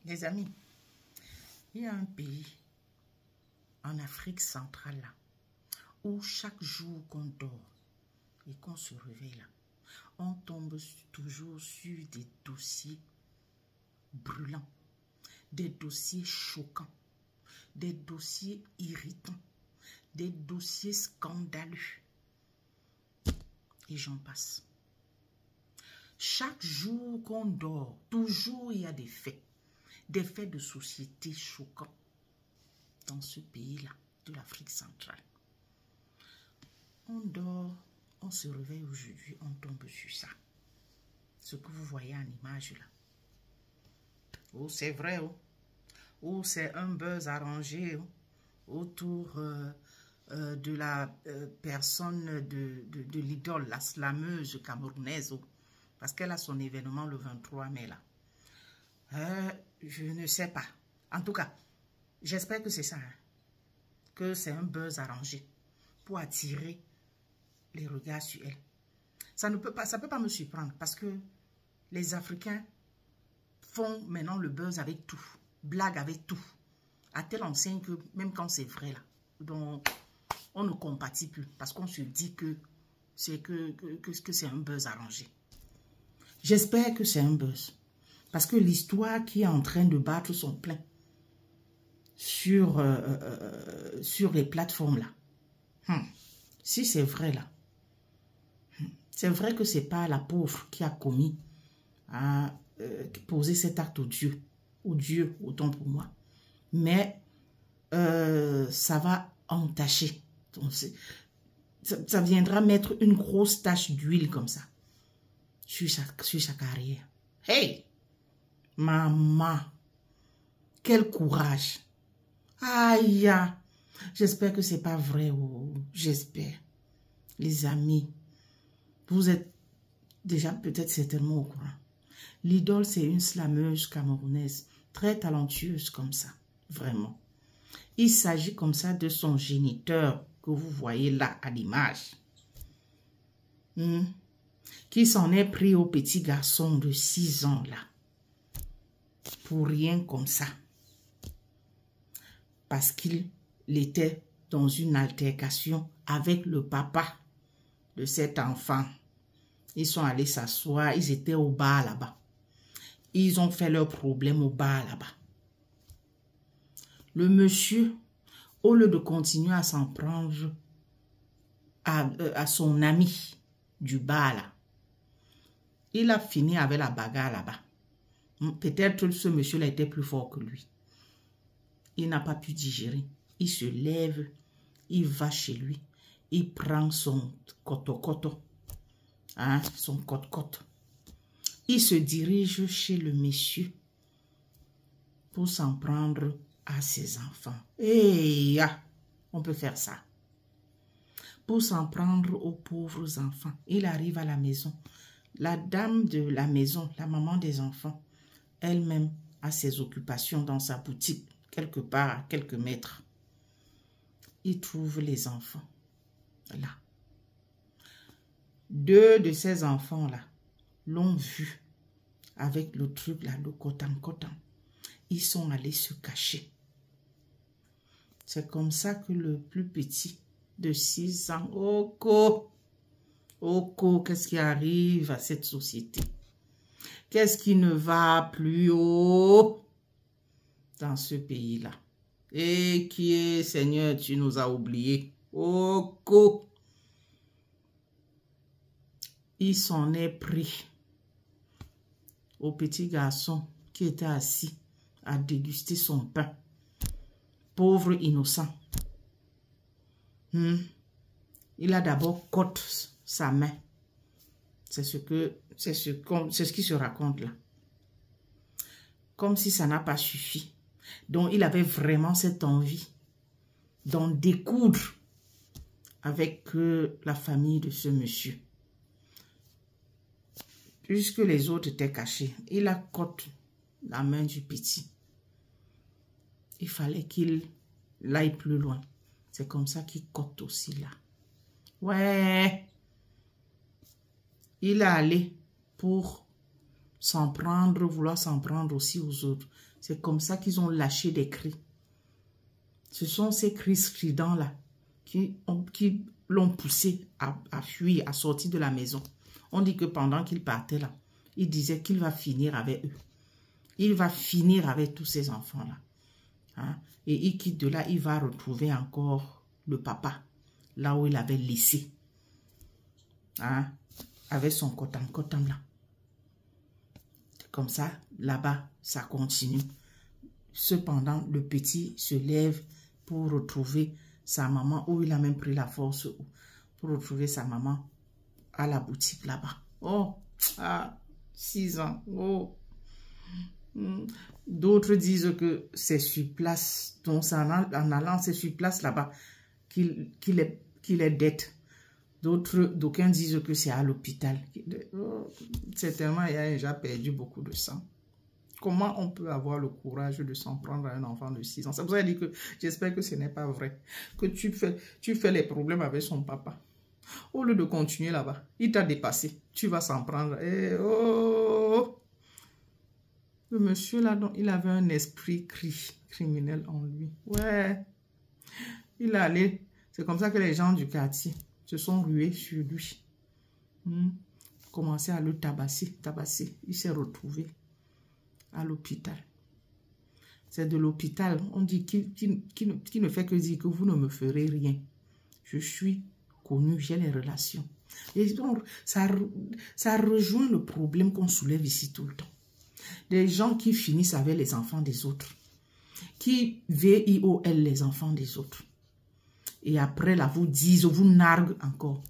Les amis, il y a un pays en Afrique centrale là, où chaque jour qu'on dort et qu'on se réveille là, on tombe toujours sur des dossiers brûlants, des dossiers choquants, des dossiers irritants, des dossiers scandaleux. Et j'en passe. Chaque jour qu'on dort, toujours il y a des faits de société choquants dans ce pays-là, de l'Afrique centrale. On dort, on se réveille aujourd'hui, on tombe sur ça. Ce que vous voyez en image là. Oh, c'est vrai, oh. Ou c'est un buzz arrangé autour de la personne de l'idole, la slameuse camerounaise, parce qu'elle a son événement le 23 mai là. Je ne sais pas. En tout cas, j'espère que c'est ça, hein, que c'est un buzz arrangé pour attirer les regards sur elle. Ça ne peut pas, ça peut pas me surprendre parce que les Africains font maintenant le buzz avec tout. Blague avec tout, à telle enseigne que même quand c'est vrai là, donc on ne compatit plus parce qu'on se dit que c'est c'est un buzz arrangé. J'espère que c'est un buzz parce que l'histoire qui est en train de battre son plein sur les plateformes là, si c'est vrai là, c'est vrai que c'est pas la pauvre qui a commis poser cet acte odieux. Dieu, autant pour moi. Mais ça va entacher. Donc, ça viendra mettre une grosse tache d'huile comme ça sur sa carrière. Hey! Maman! Quel courage! Aïe! J'espère que c'est pas vrai. Oh, j'espère. Les amis, vous êtes déjà peut-être certainement au courant. L'idole, c'est une slameuse camerounaise, très talentueuse comme ça, vraiment. Il s'agit comme ça de son géniteur que vous voyez là à l'image, qui s'en est pris au petit garçon de 6 ans là, pour rien comme ça, parce qu'il était dans une altercation avec le papa de cet enfant. Ils sont allés s'asseoir, ils étaient au bar là-bas. Ils ont fait leur problème au bar là-bas. Le monsieur, au lieu de continuer à s'en prendre à son ami du bar là, il a fini avec la bagarre là-bas. Peut-être que ce monsieur-là était plus fort que lui. Il n'a pas pu digérer. Il se lève, il va chez lui, il prend son koto-koto, son cote-cote. Il se dirige chez le monsieur pour s'en prendre à ses enfants. Et on peut faire ça. Pour s'en prendre aux pauvres enfants. Il arrive à la maison. La dame de la maison, la maman des enfants, elle-même a ses occupations dans sa boutique, quelque part à quelques mètres. Il trouve les enfants là. 2 de ces enfants-là l'ont vu avec le truc là, le coton. Ils sont allés se cacher. C'est comme ça que le plus petit de 6 ans, Oko, qu'est-ce qui arrive à cette société? Qu'est-ce qui ne va plus haut dans ce pays-là? Et qui est, Seigneur, tu nous as oubliés. Oko. Il s'en est pris au petit garçon qui était assis à déguster son pain. Pauvre innocent. Il a d'abord coté sa main. C'est ce qui se raconte là. Comme si ça n'a pas suffi. Donc il avait vraiment cette envie d'en découdre avec la famille de ce monsieur. Puisque les autres étaient cachés, il a coté la main du petit. Il fallait qu'il aille plus loin. C'est comme ça qu'il cote aussi là. Ouais. Il est allé pour s'en prendre, vouloir s'en prendre aussi aux autres. C'est comme ça qu'ils ont lâché des cris. Ce sont ces cris stridents-là qui l'ont poussé à fuir, à sortir de la maison. On dit que pendant qu'il partait là, il disait qu'il va finir avec eux. Il va finir avec tous ces enfants-là. Hein? Et il quitte de là, il va retrouver encore le papa, là où il avait laissé. Hein? Avec son cotam là. Comme ça, là-bas, ça continue. Cependant, le petit se lève pour retrouver sa maman, où il a même pris la force pour retrouver sa maman à la boutique là-bas. Oh, 6 ans. Oh. D'autres disent que c'est sur place, donc c'est en allant, c'est sur place là-bas qu'il est dette. D'aucuns disent que c'est à l'hôpital. Certainement, il a déjà perdu beaucoup de sang. Comment on peut avoir le courage de s'en prendre à un enfant de 6 ans? C'est pour ça que je dis que j'espère que ce n'est pas vrai. Que tu fais les problèmes avec son papa. Au lieu de continuer là-bas, il t'a dépassé. Tu vas s'en prendre. Et oh! Le monsieur là, donc, il avait un esprit criminel en lui. Ouais. Il allait. C'est comme ça que les gens du quartier se sont rués sur lui. Commençaient à le tabasser. Il s'est retrouvé à l'hôpital. C'est de l'hôpital. On dit qu'il ne fait que dire que vous ne me ferez rien. Je suis connu, j'ai les relations. Et donc, ça rejoint le problème qu'on soulève ici tout le temps. Des gens qui finissent avec les enfants des autres. Qui violent les enfants des autres. Et après, là, vous disent, vous narguent encore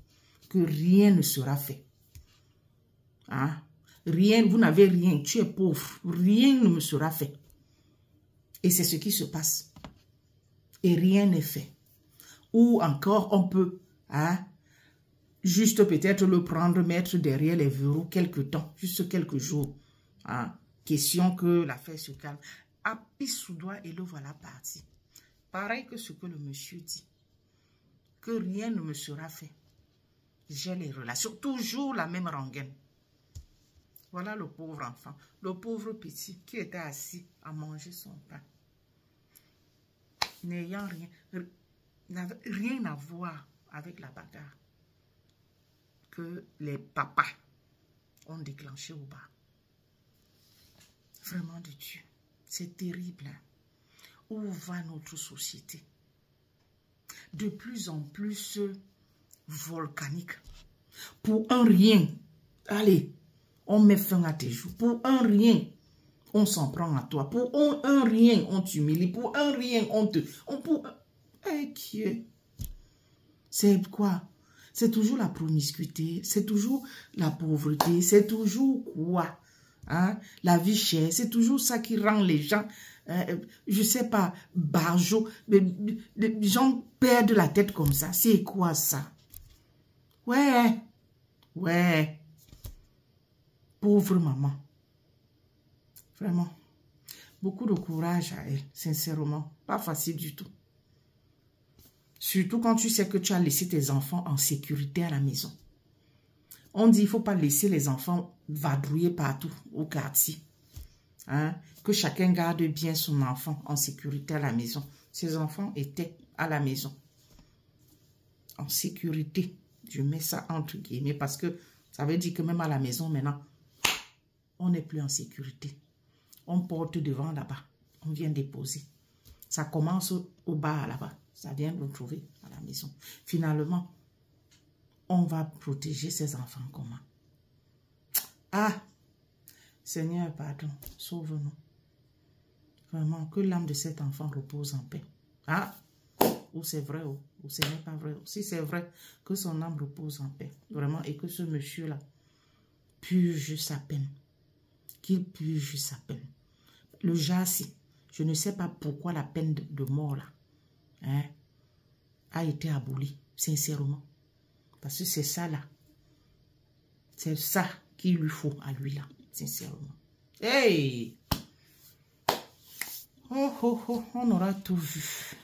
que rien ne sera fait. Hein? Rien, vous n'avez rien, tu es pauvre. Rien ne me sera fait. Et c'est ce qui se passe. Et rien n'est fait. Ou encore, on peut, hein, juste peut-être le prendre, mettre derrière les verrous quelques temps, juste quelques jours. Hein? Question que l'affaire se calme. Appuie sous doigt et le voilà parti. Pareil que ce que le monsieur dit. Que rien ne me sera fait. J'ai les relations. Toujours la même rengaine. Voilà le pauvre enfant. Le pauvre petit qui était assis à manger son pain. N'ayant rien à voir avec la bagarre que les papas ont déclenché au bas. Vraiment de Dieu. C'est terrible. Hein? Où va notre société? De plus en plus volcanique. Pour un rien, allez, on met fin à tes jours. Pour un rien, on s'en prend à toi. Pour un rien, on t'humilie. Pour un rien, c'est quoi? C'est toujours la promiscuité, c'est toujours la pauvreté, c'est toujours quoi? Hein? La vie chère, c'est toujours ça qui rend les gens, je sais pas, barjots. Les gens perdent la tête comme ça. C'est quoi ça? Ouais. Pauvre maman. Vraiment. Beaucoup de courage à elle, sincèrement. Pas facile du tout. Surtout quand tu sais que tu as laissé tes enfants en sécurité à la maison. On dit qu'il ne faut pas laisser les enfants vadrouiller partout au quartier. Hein? Que chacun garde bien son enfant en sécurité à la maison. Ces enfants étaient à la maison. En sécurité. Je mets ça entre guillemets parce que ça veut dire que même à la maison maintenant, on n'est plus en sécurité. On porte devant là-bas. On vient déposer. Ça commence au bar là-bas. Ça vient nous trouver à la maison. Finalement, on va protéger ces enfants comment? Ah! Seigneur, pardon. Sauve-nous. Vraiment, que l'âme de cet enfant repose en paix. Ah! Ou c'est vrai, ou ce n'est pas vrai. Si c'est vrai, que son âme repose en paix. Vraiment, et que ce monsieur-là purge sa peine. Qu'il purge sa peine. Le jassi, je ne sais pas pourquoi la peine de mort là, hein, a été abolie, sincèrement. Parce que c'est ça là. C'est ça qu'il lui faut à lui là, sincèrement. Hey! Oh, on aura tout vu.